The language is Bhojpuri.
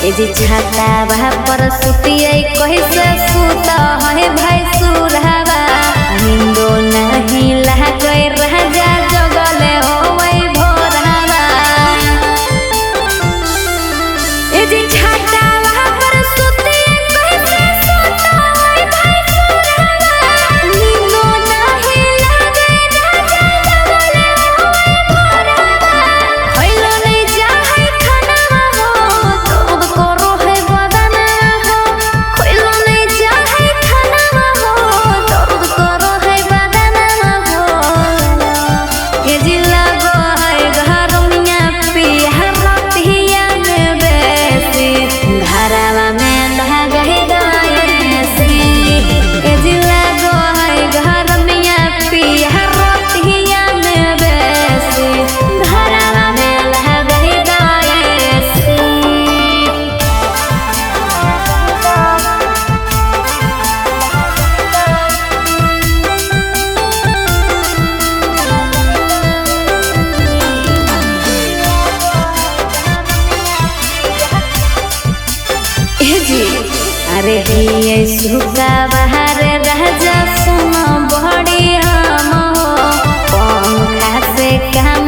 ए जी छाता वहाँ पर सुतिए कैसे सुता है भाई सुरहवा हिंदो नहीं लगे राजा जगले हो वही भोरहवा ए जी छाता वहाँ पर सुतिए कैसे सुता है भाई सुरहवा हिंदो नहीं लगे राजा जगले हो वही भोरहवा खइलो नहीं जाए खाना हो तो करो है बदना हो खइलो नहीं जाए खाना हो तो करो है बदना हो ये जिला गो है घर मिया पिया रतिया में बेसी घरवा में लग गए सी ये जिला गो है घर मिया पिया रतिया में बेसी घरवा में लग गए सी ए जी अरे ये सुखा बाहर राजा सुनो बड़ी हम हो पंखा से काम